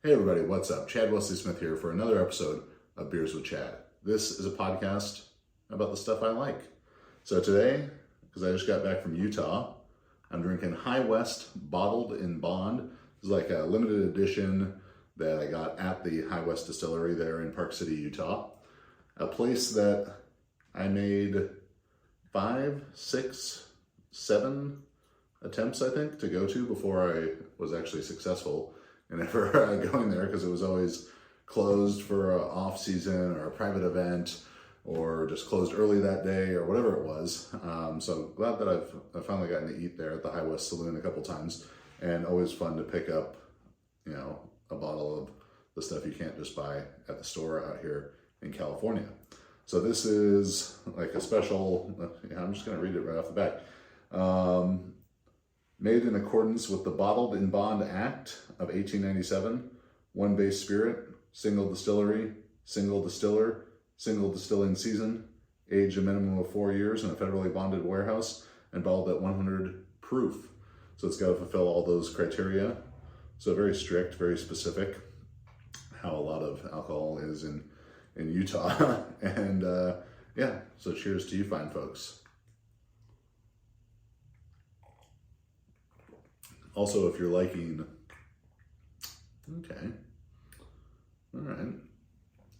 Hey everybody, what's up? Chad Wesley Smith here for another episode of Beers with Chad. This is a podcast about the stuff I like. So today, because I just got back from Utah, I'm drinking High West Bottled in Bond. It's like a limited edition that I got at the High West Distillery there in Park City, Utah. A place that I made 5, 6, 7 attempts, I think, to go to before I was actually successful in ever going there, because it was always closed for an off season or a private event or just closed early that day or whatever it was. So glad that I've finally gotten to eat there at the High West Saloon a couple times, and always fun to pick up, a bottle of the stuff you can't just buy at the store out here in California. So this is like a special, I'm just gonna read it right off the back. Made in accordance with the Bottled in Bond Act of 1897, one base spirit, single distillery, single distiller, single distilling season, age a minimum of 4 years in a federally bonded warehouse, and bottled at 100 proof. So it's got to fulfill all those criteria. So very strict, very specific, how a lot of alcohol is in Utah. And so cheers to you fine folks. Also, if you're liking, all right.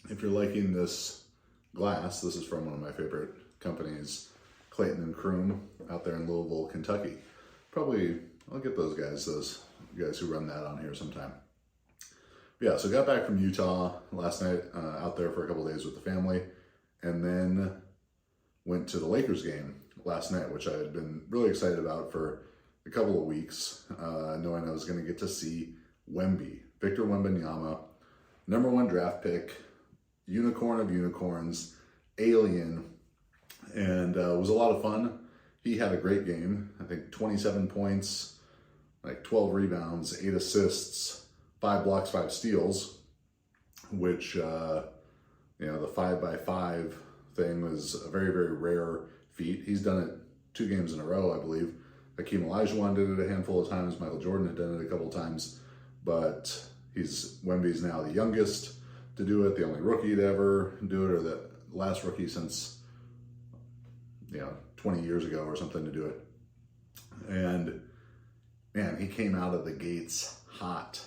If you're liking this glass, this is from one of my favorite companies, Clayton and Croom, out there in Louisville, Kentucky. Probably, I'll get those guys who run that on here sometime. Yeah, so got back from Utah last night, out there for a couple of days with the family, and then went to the Lakers game last night, which I had been really excited about for a couple of weeks, knowing I was going to get to see Victor Wembanyama, #1 draft pick, unicorn of unicorns, alien, and it was a lot of fun. He had a great game. I think 27 points, like 12 rebounds, 8 assists, 5 blocks, 5 steals, which, the 5x5 thing was a very, very rare feat. He's done it 2 games in a row, I believe. Hakeem Olajuwon did it a handful of times. Michael Jordan had done it a couple of times, but Wemby's now the youngest to do it, the only rookie to ever do it, or the last rookie since 20 years ago or something to do it. And man, he came out of the gates hot.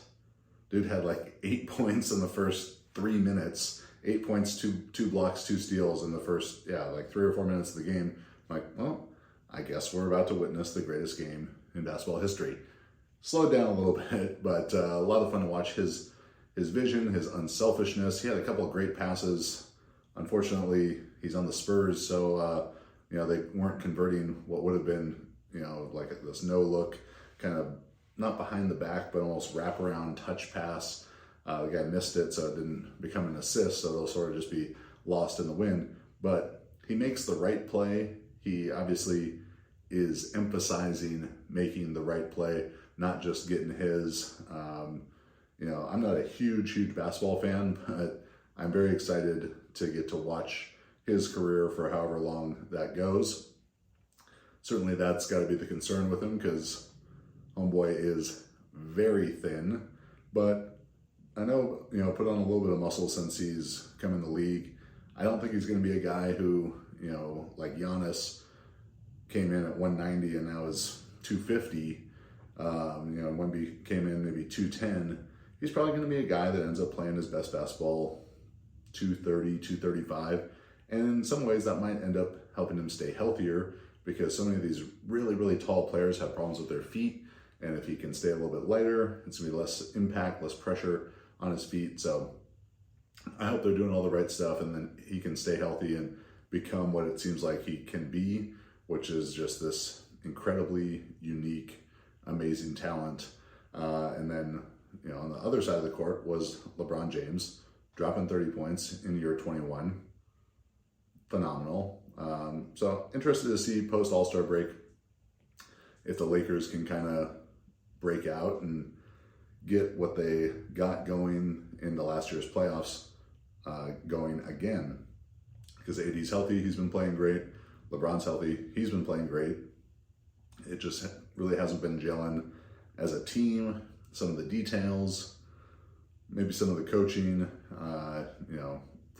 Dude had like 8 points in the first 3 minutes, 8 points, two blocks, 2 steals in the first 3 or 4 minutes of the game. I'm like, well, I guess we're about to witness the greatest game in basketball history. Slowed down a little bit, but a lot of fun to watch his vision, his unselfishness. He had a couple of great passes. Unfortunately, he's on the Spurs, so they weren't converting what would have been like this no look, kind of not behind the back, but almost wraparound touch pass. The guy missed it, so it didn't become an assist, so they'll sort of just be lost in the wind. But he makes the right play. He obviously is emphasizing making the right play, not just getting his. I'm not a huge basketball fan, but I'm very excited to get to watch his career for however long that goes. Certainly that's got to be the concern with him, because homeboy is very thin, but I know, put on a little bit of muscle since he's come in the league. I don't think he's going to be a guy who, like Giannis came in at 190 and now is 250. Wemby came in maybe 210. He's probably going to be a guy that ends up playing his best basketball 230, 235. And in some ways that might end up helping him stay healthier, because so many of these really, really tall players have problems with their feet. And if he can stay a little bit lighter, it's going to be less impact, less pressure on his feet. So I hope they're doing all the right stuff, and then he can stay healthy and become what it seems like he can be, which is just this incredibly unique, amazing talent. And then, on the other side of the court was LeBron James, dropping 30 points in year 21. Phenomenal. So interested to see post All-Star break if the Lakers can kind of break out and get what they got going in the last year's playoffs going again. Because AD's healthy, he's been playing great. LeBron's healthy, he's been playing great. It just really hasn't been gelling as a team. Some of the details, maybe some of the coaching,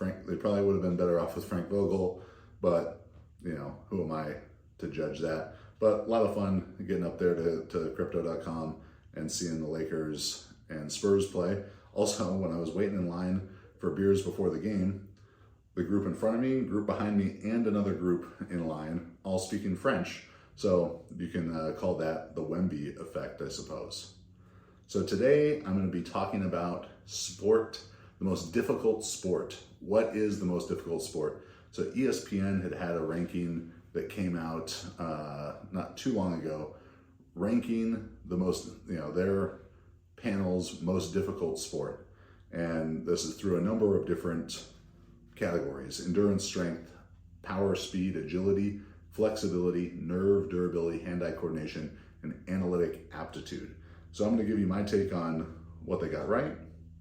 they probably would have been better off with Frank Vogel, but who am I to judge that? But a lot of fun getting up there to crypto.com and seeing the Lakers and Spurs play. Also, when I was waiting in line for beers before the game, the group in front of me, group behind me, and another group in line, all speaking French. So you can call that the Wemby effect, I suppose. So today I'm going to be talking about sport, the most difficult sport. What is the most difficult sport? So ESPN had a ranking that came out not too long ago, ranking the most, their panel's most difficult sport. And this is through a number of different categories: endurance, strength, power, speed, agility, flexibility, nerve, durability, hand-eye coordination, and analytic aptitude. So I'm going to give you my take on what they got right,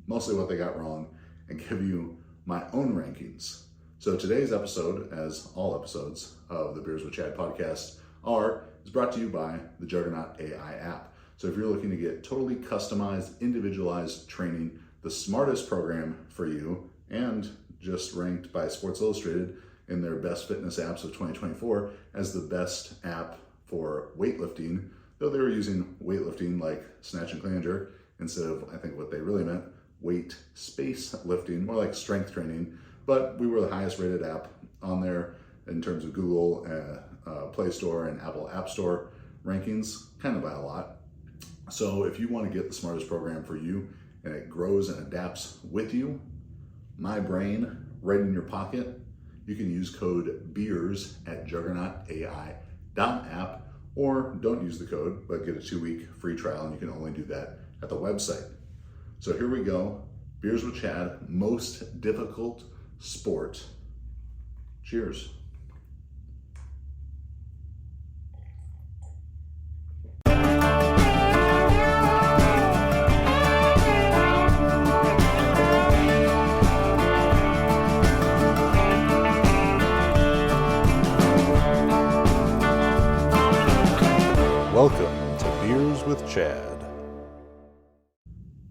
mostly what they got wrong, and give you my own rankings. So today's episode, as all episodes of the Beers with Chad podcast is brought to you by the Juggernaut AI app. So if you're looking to get totally customized, individualized training, the smartest program for you, and just ranked by Sports Illustrated in their best fitness apps of 2024 as the best app for weightlifting, though they were using weightlifting like snatch and clean and jerk instead of, I think what they really meant, weight space lifting, more like strength training. But we were the highest rated app on there in terms of Google Play Store and Apple App Store rankings, kind of by a lot. So if you want to get the smartest program for you and it grows and adapts with you, my brain right in your pocket, you can use code BEERS at juggernautai.app, or don't use the code, but get a 2-week free trial, and you can only do that at the website. So here we go. Beers with Chad, most difficult sport. Cheers. Welcome to Beers with Chad.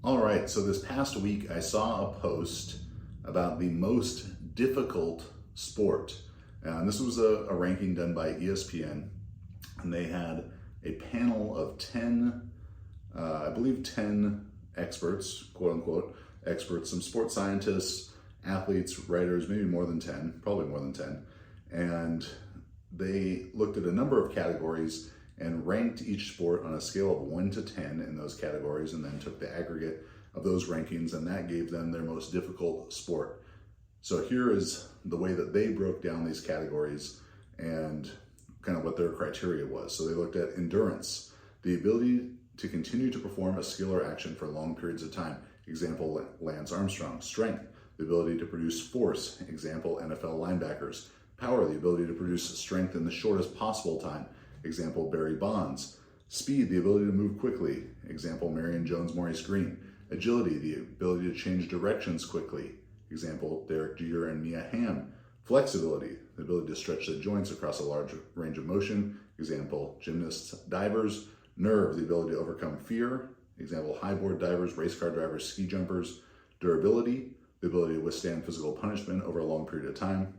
All right, so this past week I saw a post about the most difficult sport. And this was a ranking done by ESPN, and they had a panel of 10 experts, quote unquote, experts, some sports scientists, athletes, writers, maybe more than 10, probably more than 10. And they looked at a number of categories and ranked each sport on a scale of 1 to 10 in those categories, and then took the aggregate of those rankings, and that gave them their most difficult sport. So here is the way that they broke down these categories and kind of what their criteria was. So they looked at endurance, the ability to continue to perform a skill or action for long periods of time. Example, Lance Armstrong. Strength, the ability to produce force. Example, NFL linebackers. Power, the ability to produce strength in the shortest possible time. Example, Barry Bonds. Speed, the ability to move quickly. Example, Marion Jones-Maurice Green. Agility, the ability to change directions quickly. Example, Derek Jeter and Mia Hamm. Flexibility, the ability to stretch the joints across a large range of motion. Example, gymnasts, divers. Nerve, the ability to overcome fear. Example, highboard divers, race car drivers, ski jumpers. Durability, the ability to withstand physical punishment over a long period of time.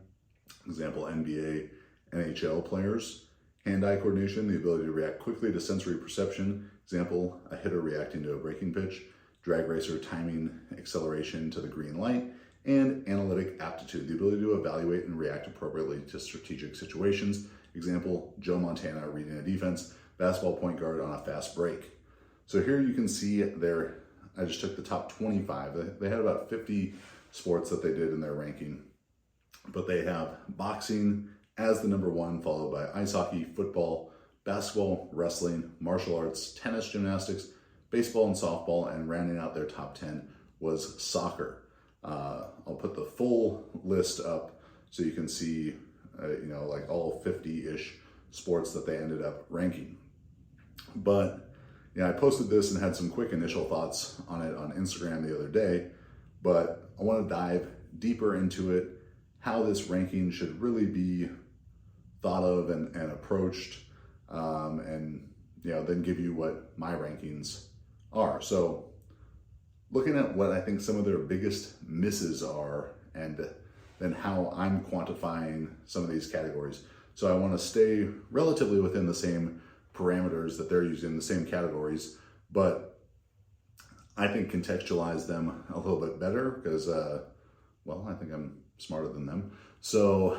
Example, NBA, NHL players. Hand-eye coordination, the ability to react quickly to sensory perception. Example, a hitter reacting to a breaking pitch. Drag racer, timing acceleration to the green light. And analytic aptitude, the ability to evaluate and react appropriately to strategic situations. Example, Joe Montana reading a defense, basketball point guard on a fast break. So here you can see I just took the top 25. They had about 50 sports that they did in their ranking, but they have boxing as the number 1, followed by ice hockey, football, basketball, wrestling, martial arts, tennis, gymnastics, baseball, and softball, and rounding out their top 10 was soccer. I'll put the full list up so you can see, like all 50-ish sports that they ended up ranking. But I posted this and had some quick initial thoughts on it on Instagram the other day, but I want to dive deeper into it, how this ranking should really be thought of and approached, and then give you what my rankings are. So looking at what I think some of their biggest misses are, and then how I'm quantifying some of these categories. So I want to stay relatively within the same parameters that they're using, the same categories, but I think contextualize them a little bit better because, well, I think I'm smarter than them. So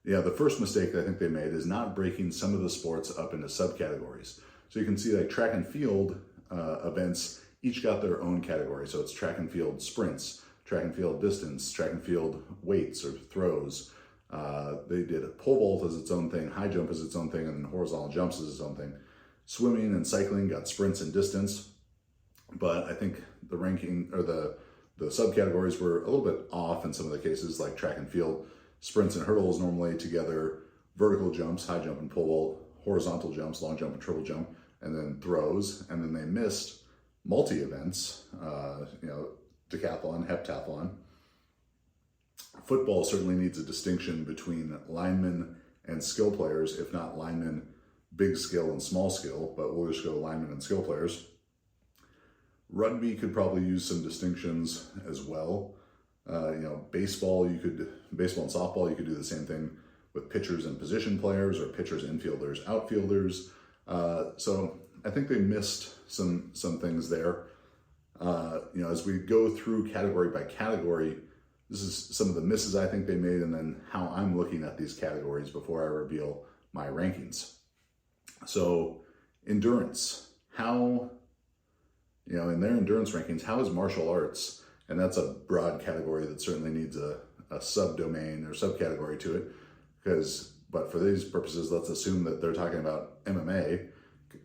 the first mistake that I think they made is not breaking some of the sports up into subcategories. So you can see like track and field events each got their own category. So it's track and field sprints, track and field distance, track and field weights or throws. They did pole vault as its own thing, high jump as its own thing, and then horizontal jumps as its own thing. Swimming and cycling got sprints and distance, but I think the ranking or the subcategories were a little bit off in some of the cases, like track and field. Sprints and hurdles normally together, vertical jumps, high jump and pole vault, horizontal jumps, long jump and triple jump, and then throws. And then they missed multi-events, decathlon, heptathlon. Football certainly needs a distinction between linemen and skill players, if not linemen, big skill and small skill, but we'll just go linemen and skill players. Rugby could probably use some distinctions as well. Baseball and softball, you could do the same thing with pitchers and position players, or pitchers, infielders, outfielders. So I think they missed some things there. As we go through category by category, this is some of the misses I think they made, and then how I'm looking at these categories before I reveal my rankings. So endurance, how, in their endurance rankings, how is martial arts? And that's a broad category that certainly needs a subdomain or subcategory to it. But for these purposes, let's assume that they're talking about MMA,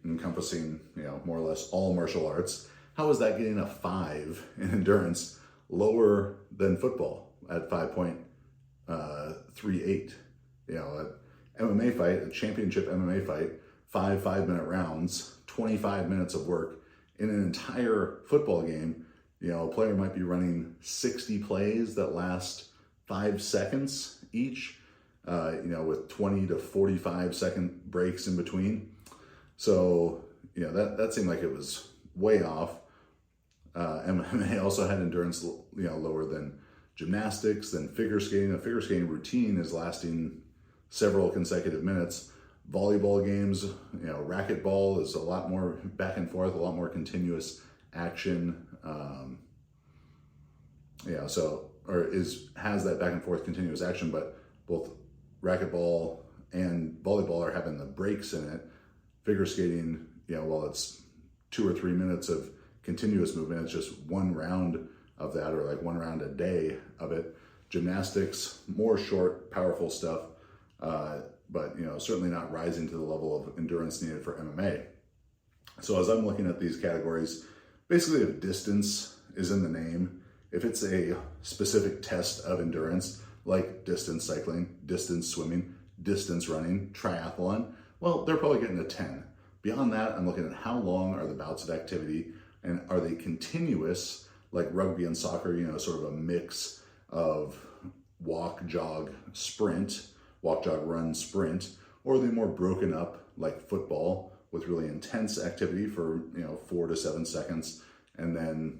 encompassing, more or less all martial arts. How is that getting a 5 in endurance, lower than football at 5.38? An MMA fight, a championship MMA fight, 5 5-minute rounds, 25 minutes of work. In an entire football game, a player might be running 60 plays that last 5 seconds each, with 20 to 45 second breaks in between. So, that seemed like it was way off. MMA also had endurance, lower than gymnastics, than figure skating. A figure skating routine is lasting several consecutive minutes. Volleyball games, racquetball is a lot more back and forth, a lot more continuous action. Has that back and forth continuous action, but both racquetball and volleyball are having the breaks in it. Figure skating, while it's 2 or 3 minutes of continuous movement, it's just one round of that, or like one round a day of it. Gymnastics, more short, powerful stuff, but certainly not rising to the level of endurance needed for MMA. So as I'm looking at these categories, basically if distance is in the name, if it's a specific test of endurance, like distance cycling, distance swimming, distance running, triathlon, well, they're probably getting a 10. Beyond that, I'm looking at how long are the bouts of activity, and are they continuous, like rugby and soccer, sort of a mix of walk, jog, sprint, walk, jog, run, sprint, or are they more broken up like football with really intense activity for, 4 to 7 seconds, and then,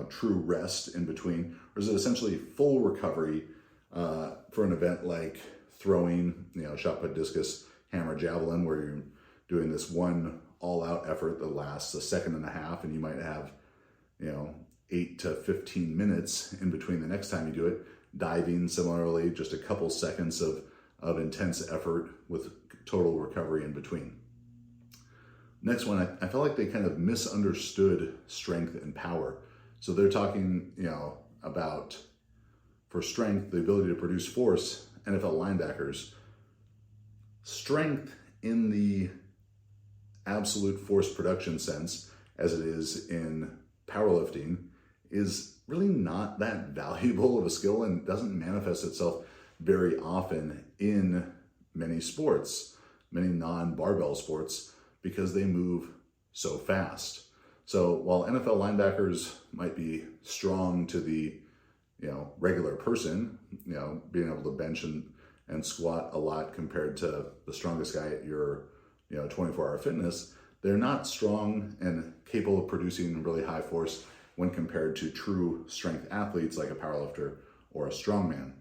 true rest in between? Or is it essentially full recovery for an event like throwing, shot put, discus, hammer, javelin, where you're doing this one all-out effort that lasts a second and a half, and you might have, 8 to 15 minutes in between the next time you do it. Diving, similarly, just a couple seconds of intense effort with total recovery in between. Next one, I felt like they kind of misunderstood strength and power. So they're talking, about, for strength, the ability to produce force. NFL linebackers, strength in the absolute force production sense, as it is in powerlifting, is really not that valuable of a skill and doesn't manifest itself very often in many sports, many non-barbell sports, because they move so fast. So while NFL linebackers might be strong to the regular person, being able to bench and squat a lot compared to the strongest guy at your 24-hour fitness, they're not strong and capable of producing really high force when compared to true strength athletes like a powerlifter or a strongman.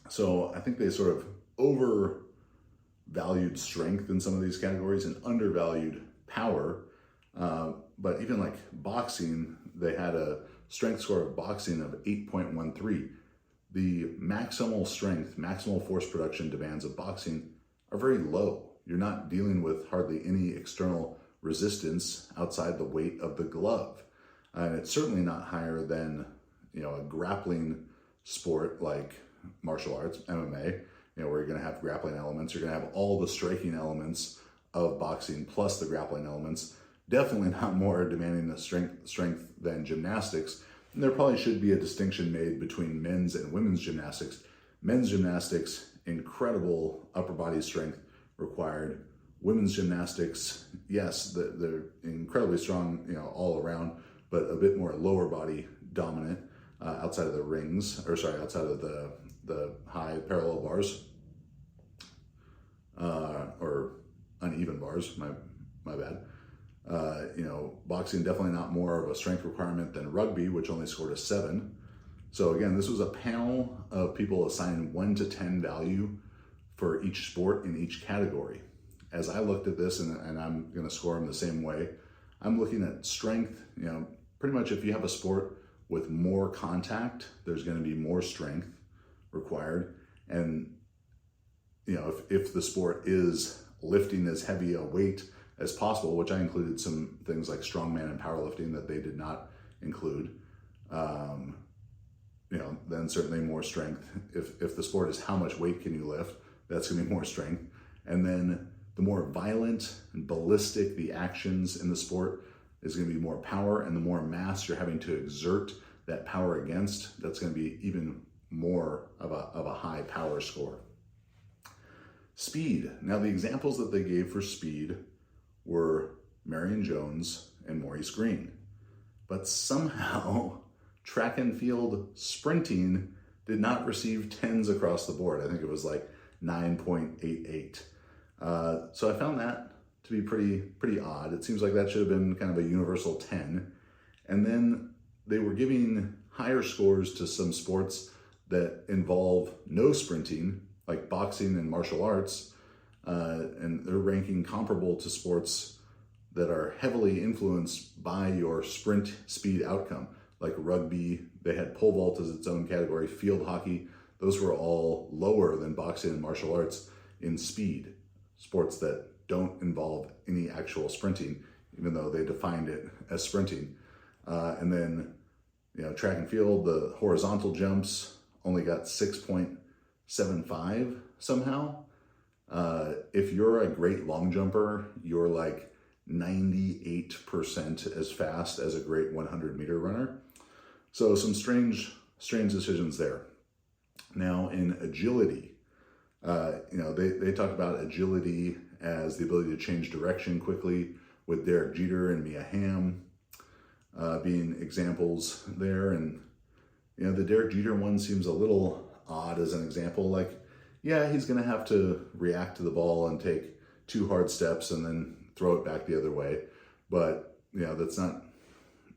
So I think they sort of overvalued strength in some of these categories and undervalued power. But even like boxing, they had a strength score of boxing of 8.13. The maximal strength, maximal force production demands of boxing are very low. You're not dealing with hardly any external resistance outside the weight of the glove. And it's certainly not higher than, a grappling sport like martial arts, MMA, where you're going to have grappling elements. You're going to have all the striking elements of boxing plus the grappling elements. Definitely not more demanding the strength than gymnastics. And there probably should be a distinction made between men's and women's gymnastics. Men's gymnastics, incredible upper body strength required. Women's gymnastics, yes, they're incredibly strong, all around, but a bit more lower body dominant outside of the rings, outside of the high parallel bars or uneven bars. My bad. Boxing definitely not more of a strength requirement than rugby, which only scored a 7. So again, this was a panel of people assigning 1 to 10 value for each sport in each category. As I looked at this, and I'm going to score them the same way, I'm looking at strength. Pretty much if you have a sport with more contact, there's going to be more strength required. And, if the sport is lifting as heavy a weight as possible, which I included some things like strongman and powerlifting that they did not include, then certainly more strength. If the sport is how much weight can you lift, that's going to be more strength. And then the more violent and ballistic the actions in the sport is going to be more power, and the more mass you're having to exert that power against, that's going to be even more of a high power score. Speed. Now the examples that they gave for speed were Marion Jones and Maurice Green. But somehow track and field sprinting did not receive 10s across the board. I think it was like 9.88. So I found that to be pretty odd. It seems like that should have been kind of a universal 10. And then they were giving higher scores to some sports that involve no sprinting, like boxing and martial arts, and they're ranking comparable to sports that are heavily influenced by your sprint speed outcome, like rugby. They had pole vault as its own category, field hockey. Those were all lower than boxing and martial arts in speed, sports that don't involve any actual sprinting, even though they defined it as sprinting. And then, track and field, the horizontal jumps only got 6.75 somehow. If you're a great long jumper, you're like 98% as fast as a great 100-meter runner. So some strange decisions there. Now in agility, they talk about agility as the ability to change direction quickly, with Derek Jeter and Mia Hamm being examples there. And, the Derek Jeter one seems a little odd as an example. Like, yeah, he's going to have to react to the ball and take 2 hard steps and then throw it back the other way. But, that's not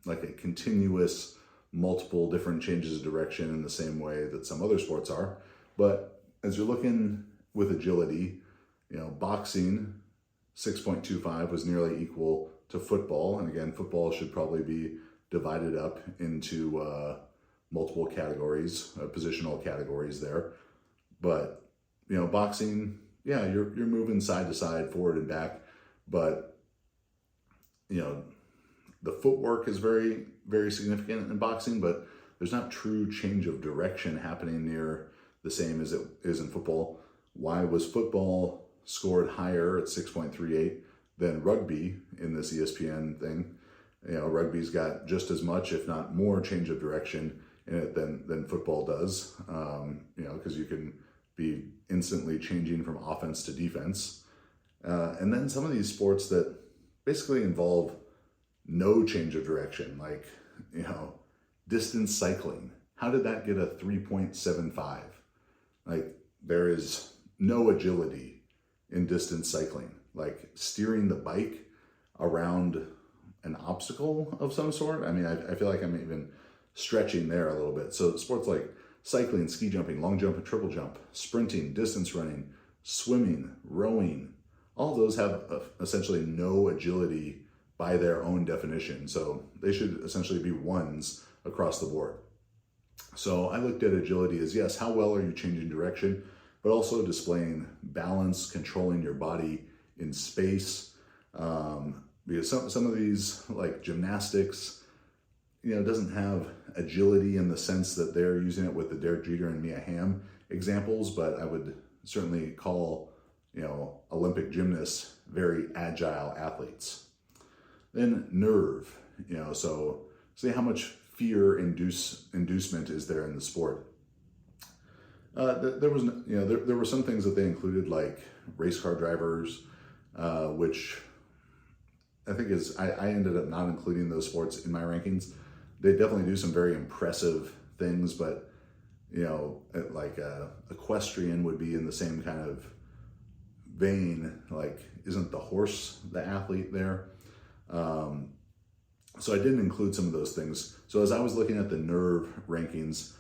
like a continuous multiple different changes of direction in the same way that some other sports are. But as you're looking with agility, boxing 6.25 was nearly equal to football. And again, football should probably be divided up into multiple categories, positional categories there. But, boxing, yeah, you're moving side to side, forward and back. But, the footwork is very, very significant in boxing, but there's not true change of direction happening near the same as it is in football. Why was football scored higher at 6.38 than rugby in this ESPN thing? Rugby's got just as much, if not more, change of direction in it than football does, because you can be instantly changing from offense to defense. And then some of these sports that basically involve no change of direction, like, distance cycling. How did that get a 3.75? Like, there is no agility in distance cycling. Like, steering the bike around an obstacle of some sort. I mean, I feel like I'm even stretching there a little bit. So sports like cycling, ski jumping, long jump and triple jump, sprinting, distance running, swimming, rowing, all of those have essentially no agility by their own definition. So they should essentially be ones across the board. So I looked at agility as, yes, how well are you changing direction, but also displaying balance, controlling your body in space. Because some of these, like gymnastics, doesn't have agility in the sense that they're using it with the Derek Jeter and Mia Hamm examples, but I would certainly call, Olympic gymnasts very agile athletes. Then nerve, so see how much fear inducement is there in the sport. There was, there were some things that they included, like race car drivers, which I think I ended up not including those sports in my rankings. They definitely do some very impressive things, but like equestrian would be in the same kind of vein. Like, isn't the horse the athlete there? So I didn't include some of those things. So as I was looking at the nerve rankings,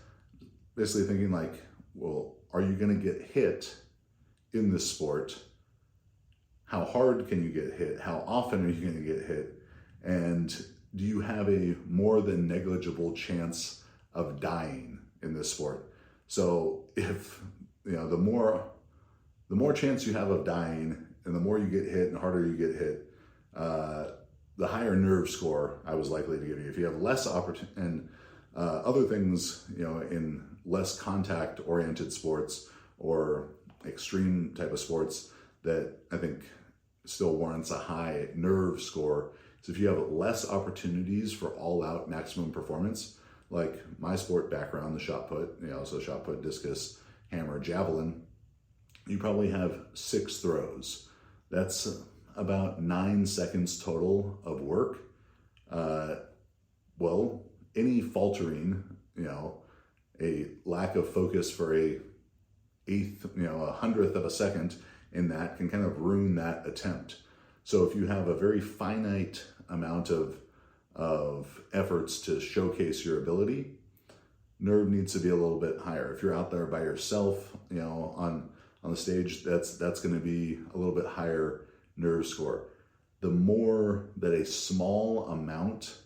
basically thinking like, well, are you going to get hit in this sport? How hard can you get hit? How often are you going to get hit? And do you have a more than negligible chance of dying in this sport? So if, the more chance you have of dying and the more you get hit and harder you get hit, the higher nerve score I was likely to give you. If you have less opportunity and other things, in less contact oriented sports or extreme type of sports that I think still warrants a high nerve score. So if you have less opportunities for all out maximum performance, like my sport background, the shot put, so shot put, discus, hammer, javelin, you probably have 6 throws. That's about 9 seconds total of work. Well, any faltering, a lack of focus for a hundredth of a second in that can kind of ruin that attempt. So if you have a very finite amount of efforts to showcase your ability, nerve needs to be a little bit higher. If you're out there by yourself, on the stage, that's going to be a little bit higher nerve score. The more that a small amount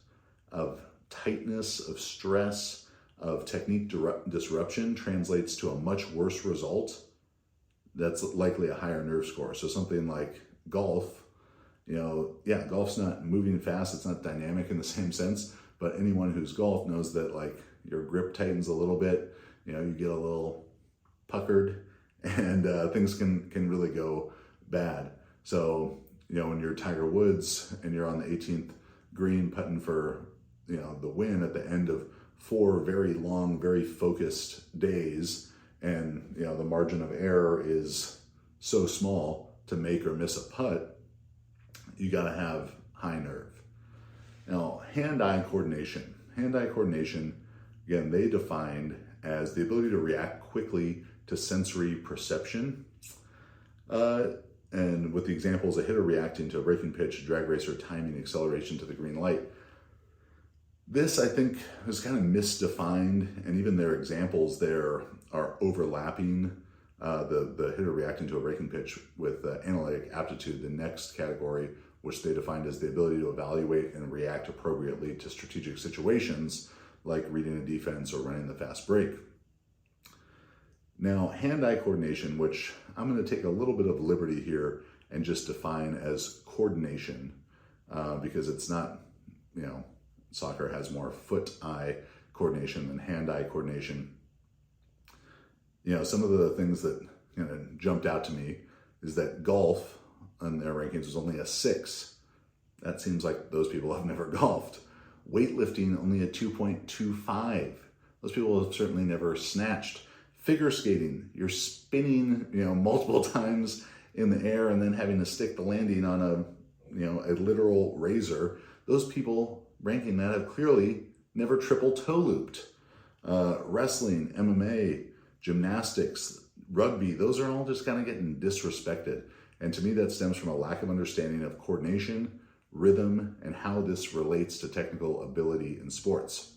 of tightness, of stress, of technique disruption translates to a much worse result, that's likely a higher nerve score. So something like golf, golf's not moving fast, it's not dynamic in the same sense, but anyone who's golfed knows that like your grip tightens a little bit, you get a little puckered, and things can really go bad. So, when you're Tiger Woods and you're on the 18th green putting for, the win at the end of 4 very long, very focused days, and, the margin of error is so small to make or miss a putt, you got to have high nerve. Now, hand-eye coordination. Hand-eye coordination, again, they defined as the ability to react quickly to sensory perception. And with the examples, a hitter reacting to a breaking pitch, drag racer timing acceleration to the green light. This, I think, is kind of misdefined, and even their examples there are overlapping the hitter reacting to a breaking pitch with analytic aptitude, the next category, which they defined as the ability to evaluate and react appropriately to strategic situations, like reading a defense or running the fast break. Now, hand-eye coordination, which I'm going to take a little bit of liberty here and just define as coordination, because it's not, soccer has more foot-eye coordination than hand-eye coordination. Some of the things that jumped out to me is that golf on their rankings was only a 6. That seems like those people have never golfed. Weightlifting, only a 2.25. Those people have certainly never snatched. Figure skating, you're spinning, multiple times in the air and then having to stick the landing on a literal razor. Those people ranking that have clearly never triple toe looped. Wrestling, MMA, gymnastics, rugby, those are all just kind of getting disrespected. And to me, that stems from a lack of understanding of coordination, rhythm, and how this relates to technical ability in sports.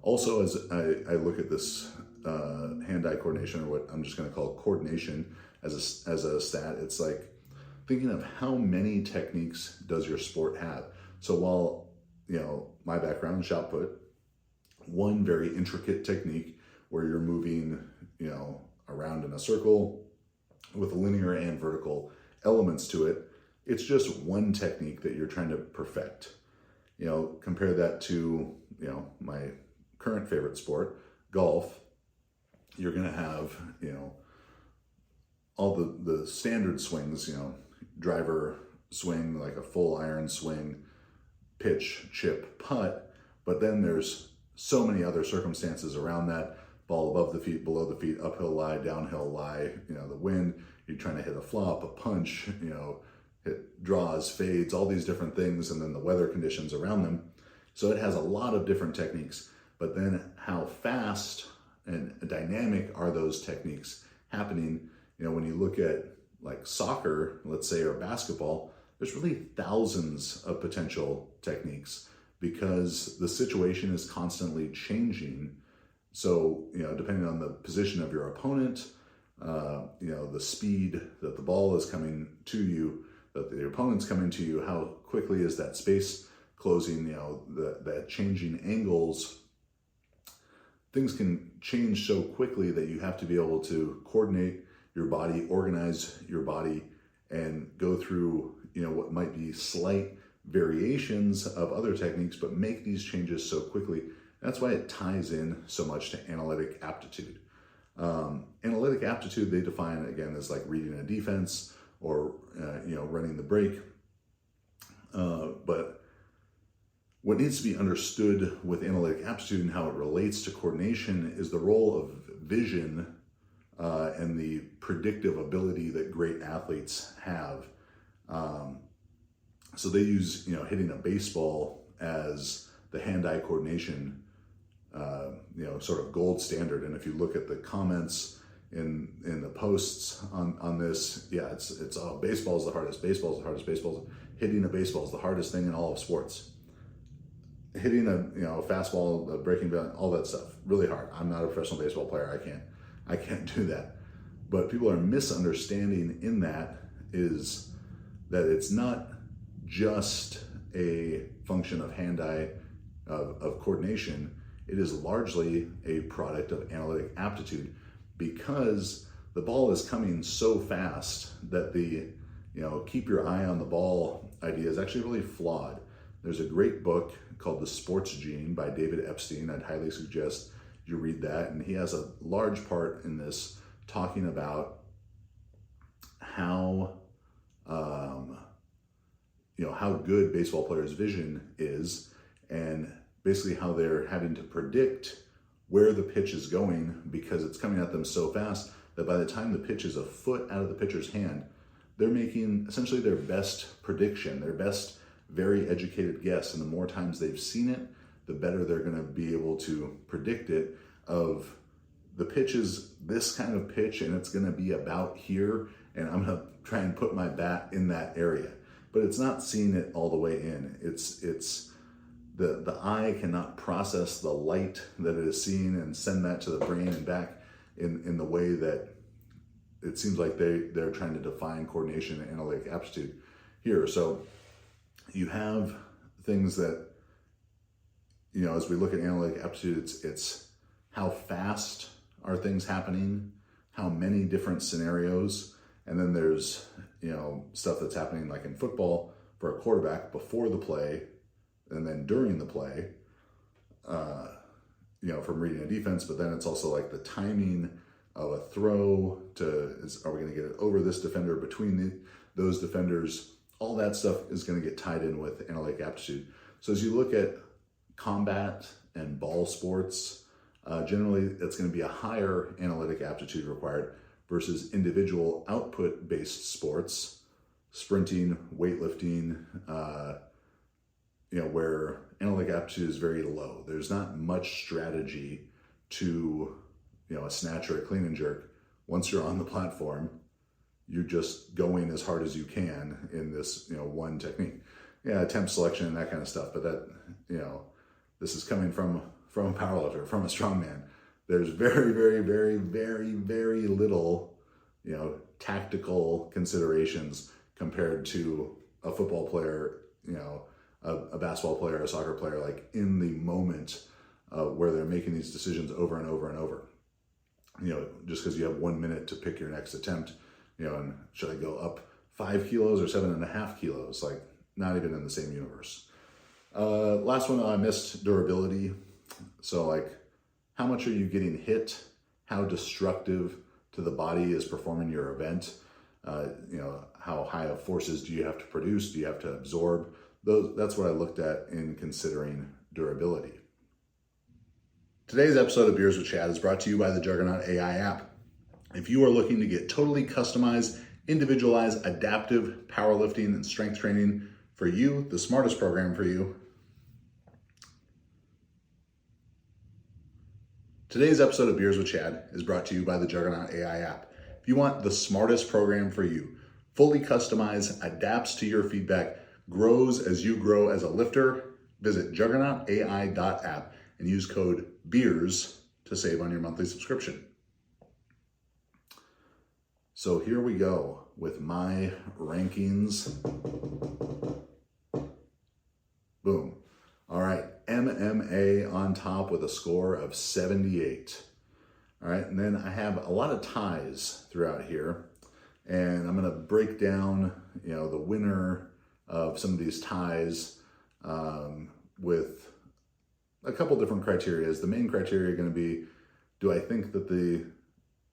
Also, as I look at this hand-eye coordination, or what I'm just going to call coordination as a stat, it's like thinking of how many techniques does your sport have. So while, my background, shot put, one very intricate technique where you're moving, around in a circle with linear and vertical elements to it, it's just one technique that you're trying to perfect. Compare that to, my current favorite sport, golf. You're going to have, all the standard swings, driver swing, like a full iron swing, pitch, chip, putt. But then there's so many other circumstances around that: ball above the feet, below the feet, uphill lie, downhill lie, the wind, you're trying to hit a flop, a punch, hit draws, fades, all these different things, and then the weather conditions around them. So it has a lot of different techniques, but then how fast and dynamic are those techniques happening? When you look at like soccer, let's say, or basketball, there's really thousands of potential techniques because the situation is constantly changing. So, depending on the position of your opponent, the speed that the ball is coming to you, that the opponent's coming to you, how quickly is that space closing, the changing angles. Things can change so quickly that you have to be able to coordinate your body, organize your body, and go through, what might be slight variations of other techniques, but make these changes so quickly. That's why it ties in so much to analytic aptitude. Analytic aptitude, they define, again, as like reading a defense or, running the break. But what needs to be understood with analytic aptitude and how it relates to coordination is the role of vision and the predictive ability that great athletes have. So they use, hitting a baseball as the hand-eye coordination, sort of gold standard. And if you look at the comments in the posts on this, it's baseball's the hardest, hitting a baseball is the hardest thing in all of sports. Hitting a fastball, a breaking ball, all that stuff, really hard. I'm not a professional baseball player. I can't do that. But people are misunderstanding in that is that it's not just a function of hand-eye, of coordination. It is largely a product of analytic aptitude because the ball is coming so fast that the, keep your eye on the ball idea is actually really flawed. There's a great book called The Sports Gene by David Epstein. I'd highly suggest you read that. And he has a large part in this talking about how, how good baseball players' vision is, and basically how they're having to predict where the pitch is going because it's coming at them so fast that by the time the pitch is a foot out of the pitcher's hand, they're making essentially their best prediction, their best very educated guess. And the more times they've seen it, the better they're going to be able to predict it of the pitch is this kind of pitch and it's going to be about here, and I'm going to try and put my bat in that area. But it's not seeing it all the way in. It's the eye cannot process the light that it is seeing and send that to the brain and back in the way that it seems like they're trying to define coordination and analytic aptitude here. So you have things that, as we look at analytic aptitude, it's how fast are things happening, how many different scenarios, and then there's, stuff that's happening like in football for a quarterback before the play and then during the play, from reading a defense, but then it's also like the timing of a throw are we going to get it over this defender, between those defenders? All that stuff is going to get tied in with analytic aptitude. So as you look at combat and ball sports, generally it's going to be a higher analytic aptitude required versus individual output-based sports, sprinting, weightlifting, where analytic aptitude is very low. There's not much strategy to, a snatch or a clean and jerk. Once you're on the platform, you're just going as hard as you can in this, one technique. attempt selection and that kind of stuff. But that, this is coming from a powerlifter, from a strongman. There's very, very, very, very, very little, tactical considerations compared to a football player, a basketball player, a soccer player, like in the moment where they're making these decisions over and over and over. Just because you have 1 minute to pick your next attempt, and should I go up 5 kilos or 7.5 kilos? Like, not even in the same universe. Last one, I missed durability. So like, how much are you getting hit? How destructive to the body is performing your event? How high of forces do you have to produce? Do you have to absorb? That's what I looked at in considering durability. Today's episode of Beers with Chad is brought to you by the Juggernaut AI app. If you are looking to get totally customized, individualized, adaptive powerlifting and strength training for you, the smartest program for you, today's episode of Beers with Chad is brought to you by the Juggernaut AI app. If you want the smartest program for you, fully customized, adapts to your feedback, grows as you grow as a lifter, visit juggernautai.app and use code BEERS to save on your monthly subscription. So here we go with my rankings. Boom. All right, MMA on top with a score of 78. All right, and then I have a lot of ties throughout here, and I'm gonna break down, the winner of some of these ties with a couple different criteria. The main criteria are gonna be, do I think that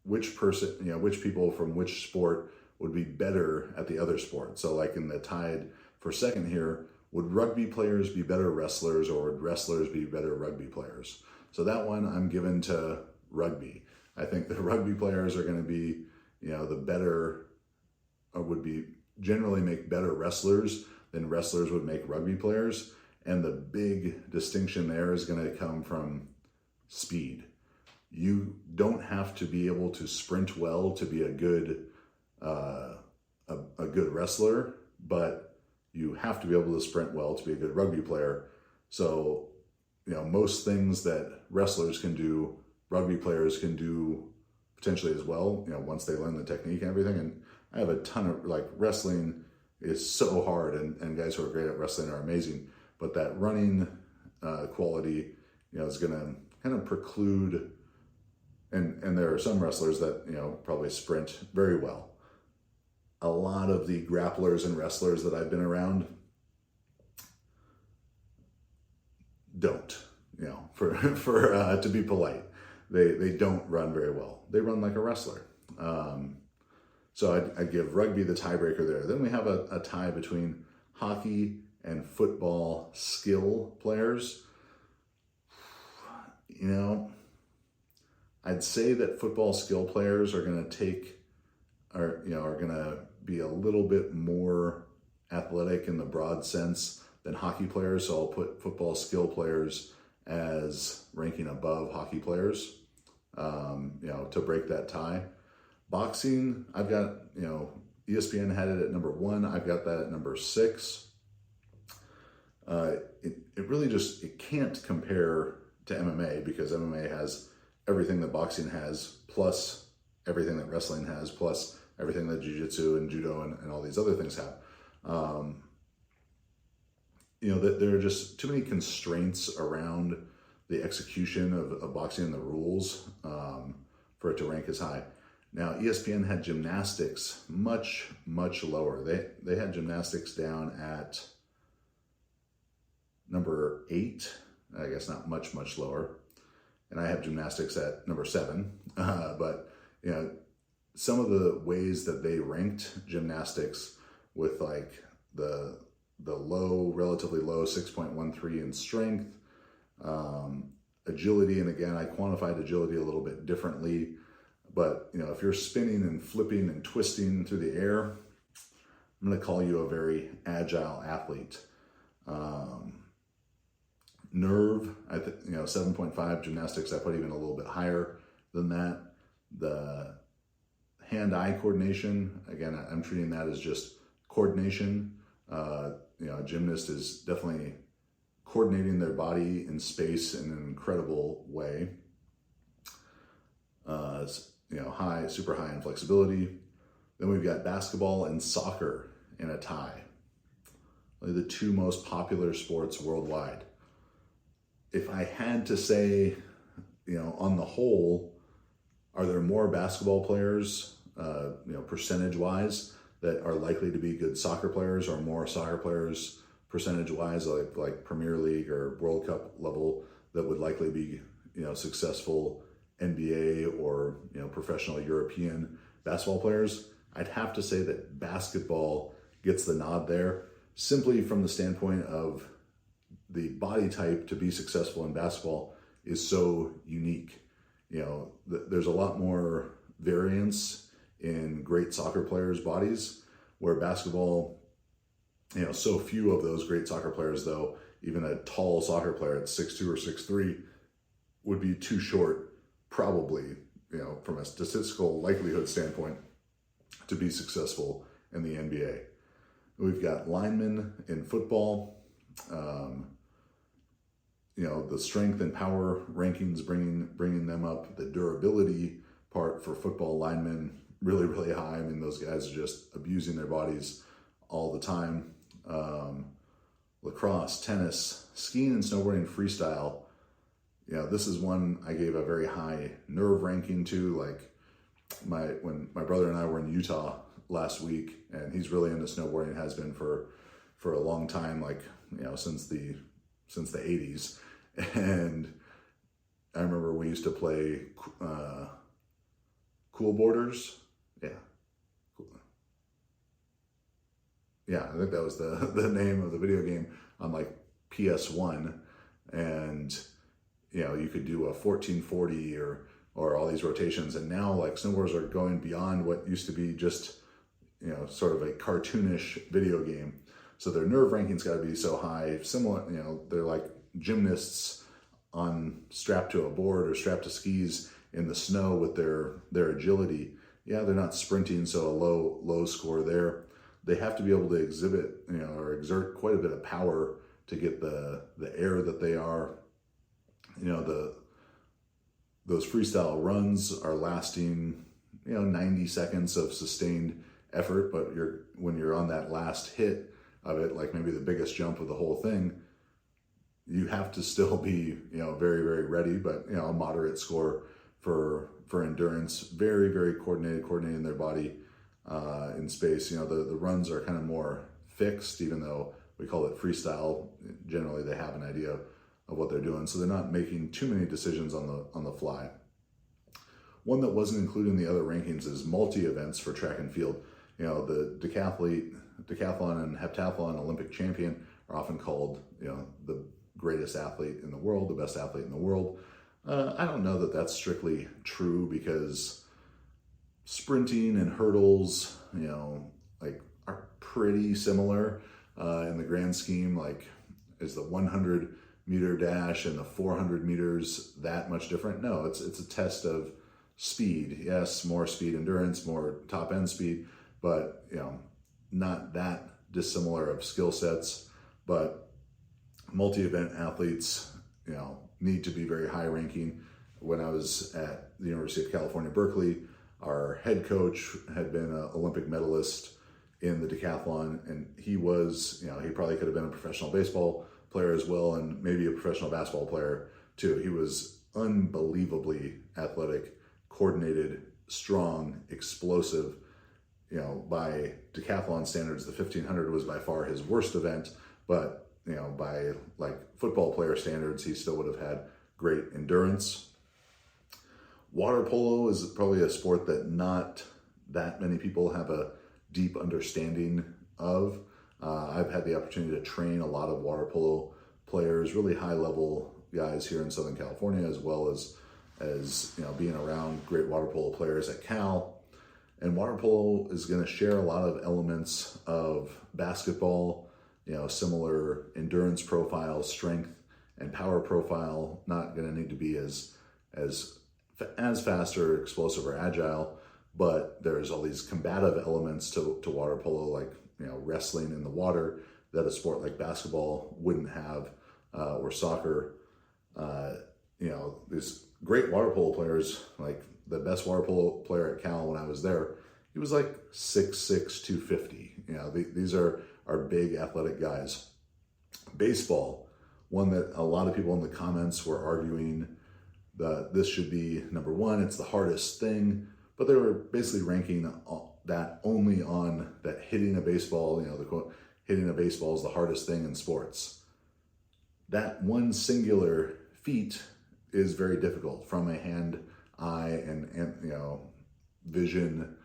which people from which sport would be better at the other sport? So like in the tied for second here, would rugby players be better wrestlers, or would wrestlers be better rugby players? So that one I'm giving to rugby. I think the rugby players are going to be, the better, or would be generally make better wrestlers than wrestlers would make rugby players. And the big distinction there is going to come from speed. You don't have to be able to sprint well to be a good wrestler, but you have to be able to sprint well to be a good rugby player. So, most things that wrestlers can do, rugby players can do potentially as well, once they learn the technique and everything. And I have a ton of, wrestling is so hard, and guys who are great at wrestling are amazing. But that running quality, is going to kind of preclude, and there are some wrestlers that, probably sprint very well. A lot of the grapplers and wrestlers that I've been around don't, to be polite. They don't run very well. They run like a wrestler. So I'd give rugby the tiebreaker there. Then we have a tie between hockey and football skill players. I'd say that football skill players are going to be a little bit more athletic in the broad sense than hockey players. So I'll put football skill players as ranking above hockey players, to break that tie. Boxing, I've got, ESPN had it at number 1. I've got that at number 6. It really it can't compare to MMA, because MMA has everything that boxing has, plus everything that wrestling has, plus everything that jiu-jitsu and judo and all these other things have. That there are just too many constraints around the execution of boxing and the rules for it to rank as high. Now, ESPN had gymnastics much, much lower. They had gymnastics down at number 8, I guess not much, much lower. And I have gymnastics at number 7. But, some of the ways that they ranked gymnastics with the relatively low 6.13 in strength, agility, and again, I quantified agility a little bit differently, but if you're spinning and flipping and twisting through the air, I'm going to call you a very agile athlete. Nerve, 7.5. Gymnastics, I put even a little bit higher than that. The hand-eye coordination, again, I'm treating that as just coordination. a gymnast is definitely coordinating their body in space in an incredible way. Super high in flexibility. Then we've got basketball and soccer in a tie. The two most popular sports worldwide. If I had to say, on the whole, are there more basketball players, percentage-wise, that are likely to be good soccer players, or more soccer players percentage-wise, like Premier League or World Cup level, that would likely be, successful NBA or, professional European basketball players? I'd have to say that basketball gets the nod there, simply from the standpoint of the body type to be successful in basketball is so unique. There's a lot more variance in great soccer players' bodies, where basketball, so few of those great soccer players, though, even a tall soccer player at 6'2" or 6'3" would be too short, probably, from a statistical likelihood standpoint, to be successful in the NBA. We've got linemen in football. The strength and power rankings, bringing them up. The durability part for football linemen, really, really high. I mean, those guys are just abusing their bodies all the time. Lacrosse, tennis, skiing and snowboarding, freestyle. This is one I gave a very high nerve ranking to. Like when my brother and I were in Utah last week, and he's really into snowboarding, has been for a long time, since the 80s. And I remember we used to play Cool Borders. Yeah, I think that was the name of the video game on PS1. And you could do a 1440 or all these rotations. And now snowboarders are going beyond what used to be just sort of a cartoonish video game. So their nerve ranking's got to be so high. Similar, they're like gymnasts strapped to a board or strapped to skis in the snow with their agility. Yeah, they're not sprinting, so a low score there. They have to be able to exhibit, or exert quite a bit of power to get the air that they are. Those freestyle runs are lasting, 90 seconds of sustained effort, but when you're on that last hit of it, like maybe the biggest jump of the whole thing, you have to still be, very, very ready, but, a moderate score for endurance. Very, very coordinating their body in space. The runs are kind of more fixed, even though we call it freestyle. Generally, they have an idea of what they're doing, so they're not making too many decisions on the fly. One that wasn't included in the other rankings is multi-events for track and field. The decathlon and heptathlon Olympic champion are often called, the greatest athlete in the world, the best athlete in the world. I don't know that that's strictly true, because sprinting and hurdles, are pretty similar in the grand scheme. Is the 100-meter dash and the 400 meters that much different? No, it's a test of speed. Yes, more speed endurance, more top-end speed, but not that dissimilar of skill sets. But multi-event athletes, need to be very high ranking. When I was at the University of California, Berkeley, our head coach had been an Olympic medalist in the decathlon, and he was, he probably could have been a professional baseball player as well, and maybe a professional basketball player too. He was unbelievably athletic, coordinated, strong, explosive. By decathlon standards, the 1500 was by far his worst event, but by football player standards, he still would have had great endurance. Water polo is probably a sport that not that many people have a deep understanding of. I've had the opportunity to train a lot of water polo players, really high level guys here in Southern California, as well as being around great water polo players at Cal. And water polo is going to share a lot of elements of basketball, similar endurance profile, strength and power profile. Not going to need to be as fast or explosive or agile, but there's all these combative elements to water polo, wrestling in the water. that a sport like basketball wouldn't have, or soccer. These great water polo players, like the best water polo player at Cal when I was there, he was like 6'6", 250. These are big athletic guys. Baseball, one that a lot of people in the comments were arguing that this should be number one. It's the hardest thing, but they were basically ranking that only on that hitting a baseball, the quote, hitting a baseball is the hardest thing in sports. That one singular feat is very difficult from a hand, eye, and vision,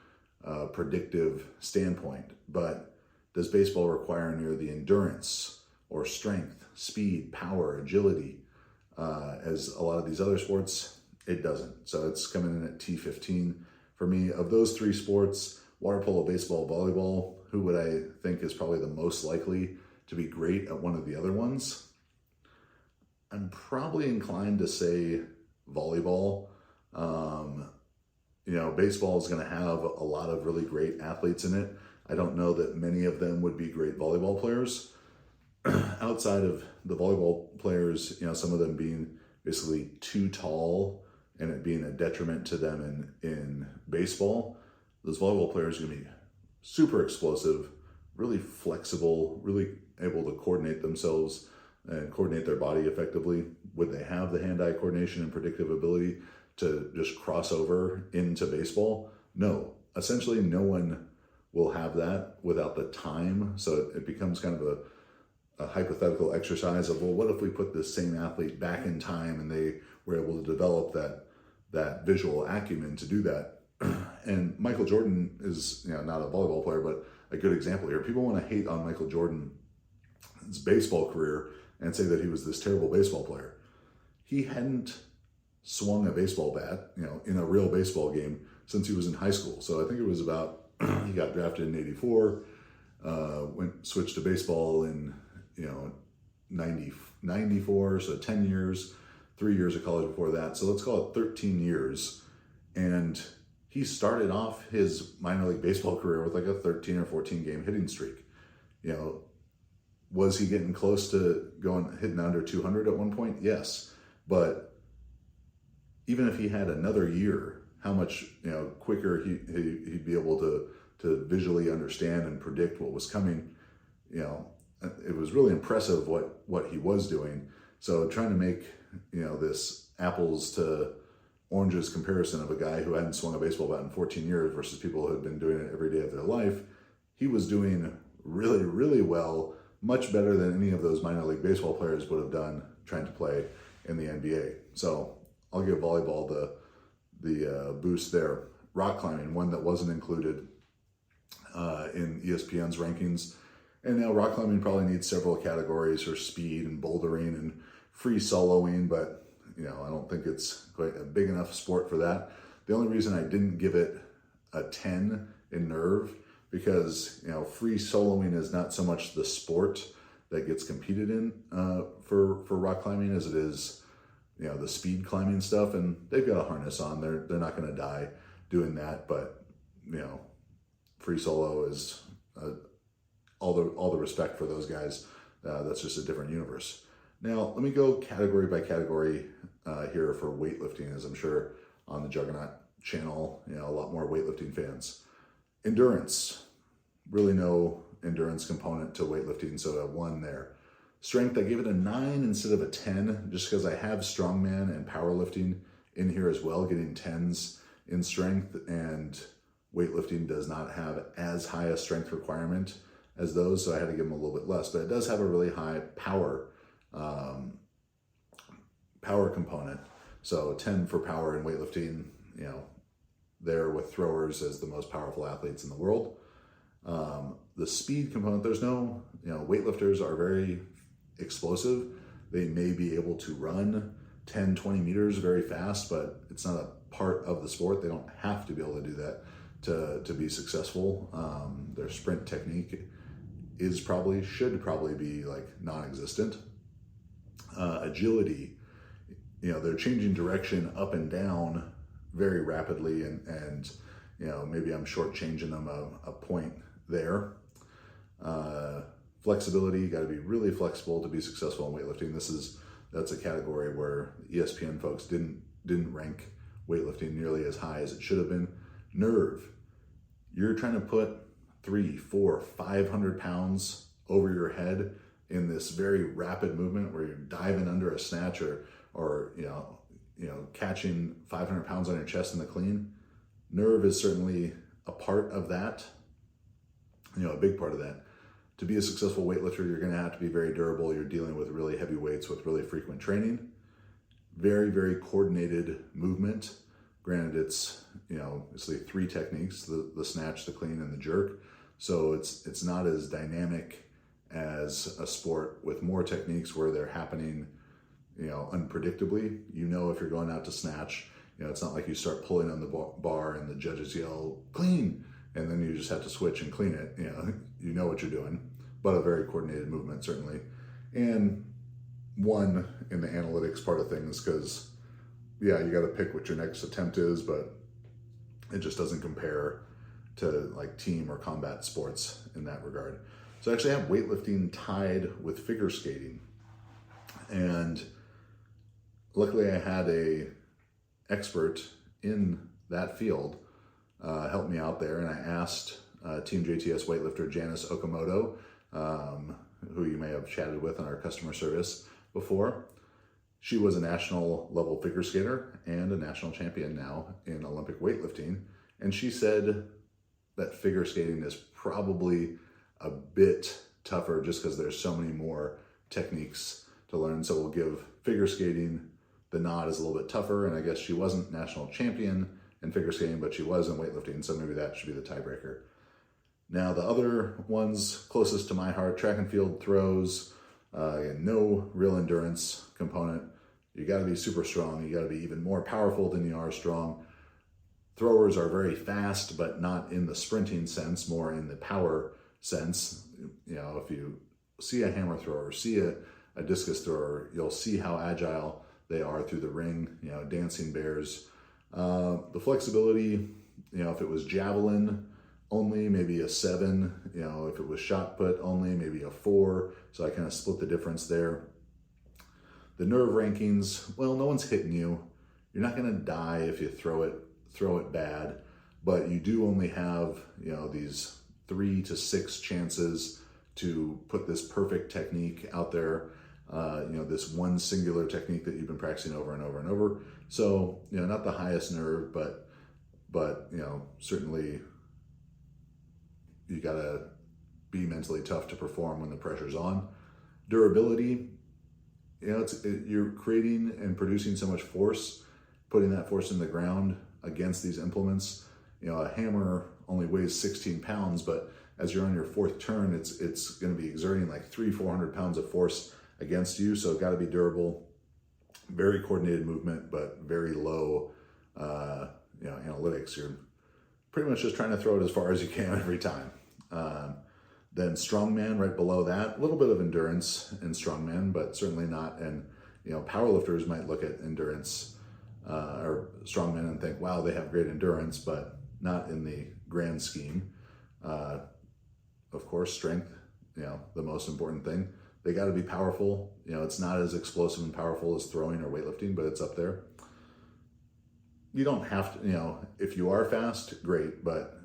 predictive standpoint. But does baseball require near the endurance or strength, speed, power, agility as a lot of these other sports? It doesn't. So it's coming in at T15 for me. Of those three sports, water polo, baseball, volleyball, who would I think is probably the most likely to be great at one of the other ones? I'm probably inclined to say volleyball. Baseball is going to have a lot of really great athletes in it. I don't know that many of them would be great volleyball players. Outside of the volleyball players, some of them being basically too tall and it being a detriment to them in baseball, those volleyball players are going to be super explosive, really flexible, really able to coordinate themselves and coordinate their body effectively. Would they have the hand-eye coordination and predictive ability to just cross over into baseball? No. Essentially, no one will have that without the time. So it becomes kind of a hypothetical exercise of, well, what if we put this same athlete back in time and they were able to develop that visual acumen to do that? And Michael Jordan is not a volleyball player, but a good example here. People want to hate on Michael Jordan's baseball career and say that he was this terrible baseball player. He hadn't swung a baseball bat, in a real baseball game since he was in high school. So I think it was about, he got drafted in '84, switched to baseball in, 94, so 10 years, 3 years of college before that. So let's call it 13 years. And he started off his minor league baseball career with like a 13 or 14 game hitting streak. Was he getting close to hitting under 200 at one point? Yes. But even if he had another year, how much quicker he'd be able to visually understand and predict what was coming. It was really impressive what he was doing. So trying to make this apples to oranges comparison of a guy who hadn't swung a baseball bat in 14 years versus people who had been doing it every day of their life, he was doing really, really well, much better than any of those minor league baseball players would have done trying to play in the NBA. So I'll give volleyball the boost there. Rock climbing, one that wasn't included in ESPN's rankings. And now rock climbing probably needs several categories for speed and bouldering and free soloing, but I don't think it's quite a big enough sport for that. The only reason I didn't give it a 10 in nerve, because free soloing is not so much the sport that gets competed in for rock climbing as it is the speed climbing stuff, and they've got a harness on. They're not going to die doing that, but free solo is all the respect for those guys. That's just a different universe. Now let me go category by category here for weightlifting, as I'm sure on the Juggernaut channel, a lot more weightlifting fans. Endurance, really no endurance component to weightlifting, so a 1 there. Strength, I gave it a 9 instead of a 10, just because I have strongman and powerlifting in here as well, getting 10s in strength, and weightlifting does not have as high a strength requirement as those, so I had to give them a little bit less, but it does have a really high power component. So 10 for power in weightlifting, there with throwers as the most powerful athletes in the world. The speed component, there's no, weightlifters are very explosive. They may be able to run 10, 20 meters very fast, but it's not a part of the sport. They don't have to be able to do that to be successful. Their sprint technique should probably be like non-existent. Agility, they're changing direction up and down very rapidly, and maybe I'm shortchanging them a point there. Flexibility, you got to be really flexible to be successful in weightlifting. That's a category where ESPN folks didn't rank weightlifting nearly as high as it should have been. Nerve, you're trying to put 300, 400, 500 pounds over your head in this very rapid movement where you're diving under a snatch or catching 500 pounds on your chest in the clean. Nerve is certainly a part of that, a big part of that. To be a successful weightlifter, you're going to have to be very durable. You're dealing with really heavy weights with really frequent training. Very, very coordinated movement. Granted, it's, obviously 3 techniques, the snatch, the clean, and the jerk. So it's not as dynamic as a sport with more techniques where they're happening, unpredictably. If you're going out to snatch, it's not like you start pulling on the bar and the judges yell, clean, and then you just have to switch and clean it. You know what you're doing, but a very coordinated movement, certainly. And one in the analytics part of things, because, you got to pick what your next attempt is, but it just doesn't compare to like team or combat sports in that regard. So I actually have weightlifting tied with figure skating. And luckily I had a expert in that field help me out there, and I asked Team JTS weightlifter Janice Okamoto, who you may have chatted with in our customer service before. She was a national level figure skater and a national champion now in Olympic weightlifting, and she said that figure skating is probably a bit tougher just because there's so many more techniques to learn. So we'll give figure skating the nod is a little bit tougher, and I guess she wasn't national champion in figure skating, but she was in weightlifting, so maybe that should be the tiebreaker. Now the other ones closest to my heart, track and field throws, no real endurance component. You got to be super strong. You got to be even more powerful than you are strong. Throwers are very fast, but not in the sprinting sense, more in the power sense. If you see a hammer thrower, see a discus thrower, you'll see how agile they are through the ring, dancing bears. The flexibility, if it was javelin only, maybe a 7, if it was shot put only, maybe a 4. So I kind of split the difference there. The nerve rankings, well, no one's hitting you. You're not going to die if you throw it bad, but you do only have, these 3 to 6 chances to put this perfect technique out there. This one singular technique that you've been practicing over and over and over. So, not the highest nerve, but certainly you gotta be mentally tough to perform when the pressure's on. Durability, you're creating and producing so much force, putting that force in the ground against these implements. A hammer only weighs 16 pounds, but as you're on your 4th turn, it's going to be exerting like 300-400 pounds of force against you. So got to be durable, very coordinated movement, but very low, analytics. You're pretty much just trying to throw it as far as you can every time. Then strongman right below that, a little bit of endurance in strongman, but certainly not. And, powerlifters might look at endurance or strongmen and think, wow, they have great endurance, but not in the grand scheme. Of course, strength, the most important thing. They got to be powerful. It's not as explosive and powerful as throwing or weightlifting, but it's up there. You don't have to, if you are fast, great, but,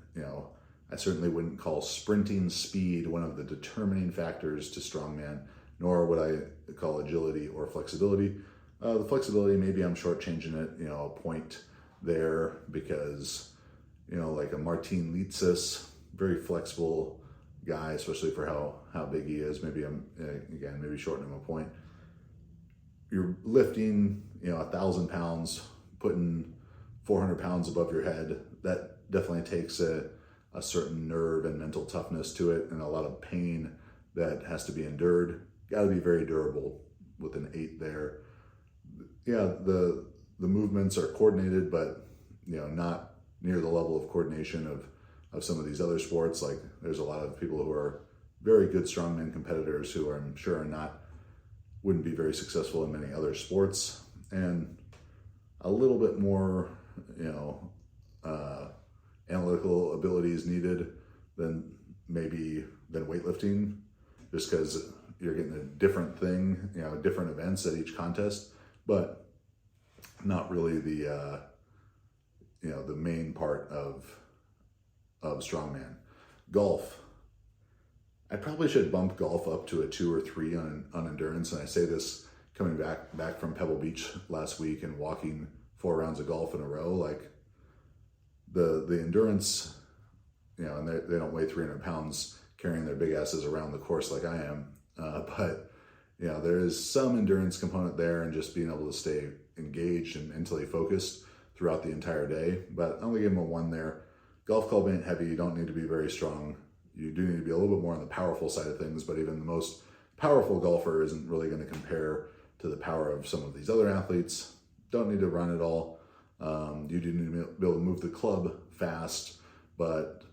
I certainly wouldn't call sprinting speed one of the determining factors to strongman, nor would I call agility or flexibility. The flexibility, maybe I'm shortchanging it, a point there because, like a Martin Litzis, very flexible guy, especially for how big he is. Maybe I'm, again, maybe shorten him a point. You're lifting, 1,000 pounds, putting 400 pounds above your head. That definitely takes a certain nerve and mental toughness to it, and a lot of pain that has to be endured. Got to be very durable with an 8 there. Yeah, the movements are coordinated, but not near the level of coordination of some of these other sports. Like there's a lot of people who are very good strongman competitors who I'm sure wouldn't be very successful in many other sports, and a little bit more, analytical abilities needed than weightlifting. just because you're getting a different thing, different events at each contest, but not really the the main part of strongman. Golf. I probably should bump golf up to a 2 or 3 on endurance, and I say this coming back from Pebble Beach last week and walking 4 rounds of golf in a row. Like the endurance, and they don't weigh 300 pounds carrying their big asses around the course like I am, but there is some endurance component there, and just being able to stay engaged and mentally focused throughout the entire day. But I'm gonna give them a 1 there. Golf club ain't heavy. You don't need to be very strong. You do need to be a little bit more on the powerful side of things, but even the most powerful golfer isn't really going to compare to the power of some of these other athletes. Don't need to run at all. You do need to be able to move the club fast, but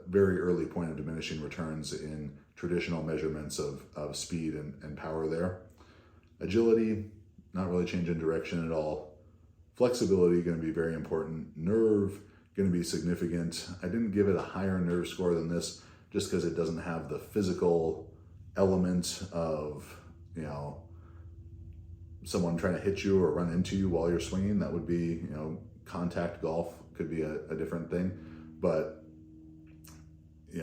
very early point of diminishing returns in traditional measurements of speed and power there. Agility, not really changing direction at all. Flexibility, going to be very important. Nerve, going to be significant. I didn't give it a higher nerve score than this just because it doesn't have the physical element of, someone trying to hit you or run into you while you're swinging. That would be, contact golf could be a different thing. But,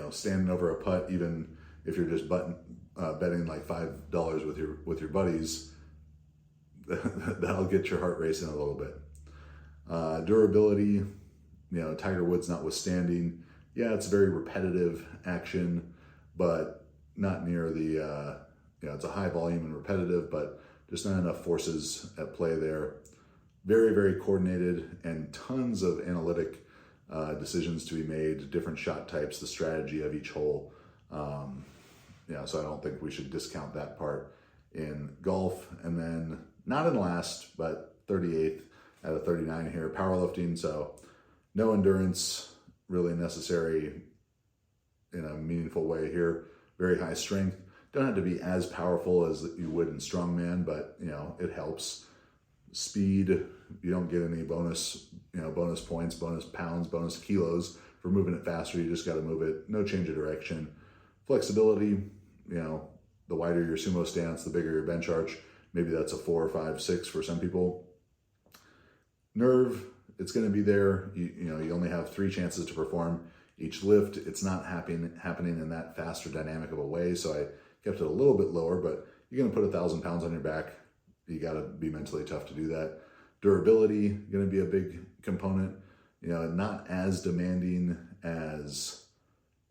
standing over a putt, even if you're just betting like $5 with your buddies, that'll get your heart racing a little bit. Durability, Tiger Woods notwithstanding, it's very repetitive action, but not near the, it's a high volume and repetitive, but just not enough forces at play there. Very, very coordinated, and tons of analytic decisions to be made, different shot types, the strategy of each hole. So I don't think we should discount that part in golf. And then not in last, but 38th out of 39 here, powerlifting. So no endurance really necessary in a meaningful way here. Very high strength. Don't have to be as powerful as you would in strongman, but it helps. Speed, you don't get any bonus, bonus points, bonus pounds, bonus kilos for moving it faster. You just got to move it. No change of direction. Flexibility, the wider your sumo stance, the bigger your bench arch. Maybe that's a 4 or 5, 6 for some people. Nerve, it's going to be there. You only have 3 chances to perform each lift. It's not happening in that fast or dynamic of a way, so I kept it a little bit lower, but you're going to put 1,000 pounds on your back. You got to be mentally tough to do that. Durability, going to be a big component. Not as demanding as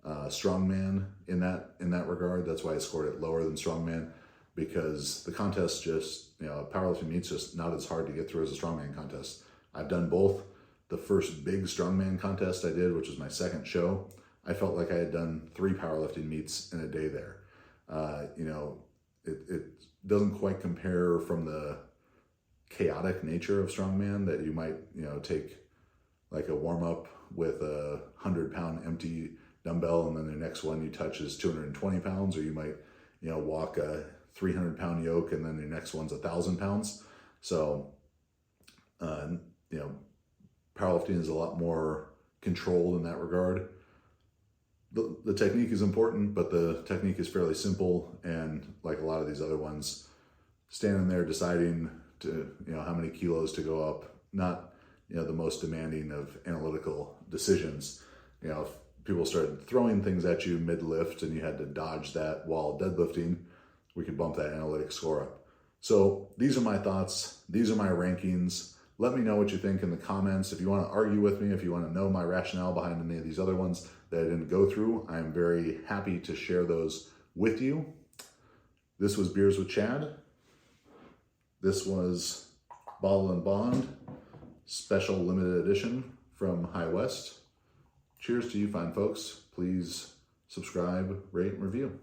strongman in that regard. That's why I scored it lower than strongman, because the contest just, powerlifting meet's just not as hard to get through as a strongman contest. I've done both. The first big strongman contest I did, which was my second show, I felt like I had done 3 powerlifting meets in a day there. It doesn't quite compare from the chaotic nature of strongman that you might, take like a warm up with a 100-pound empty dumbbell, and then the next one you touch is 220 pounds, or you might, walk a 300-pound yoke, and then your next one's 1,000 pounds. So, powerlifting is a lot more controlled in that regard. The technique is important, but the technique is fairly simple, and like a lot of these other ones, standing there deciding to, how many kilos to go up, not, the most demanding of analytical decisions. If people started throwing things at you mid-lift and you had to dodge that while deadlifting, we could bump that analytic score up. So these are my thoughts. These are my rankings. Let me know what you think in the comments. If you want to argue with me, if you want to know my rationale behind any of these other ones that I didn't go through, I'm very happy to share those with you. This was Beers with Chad. This was Bottle and Bond, special limited edition from High West. Cheers to you fine folks. Please subscribe, rate, and review.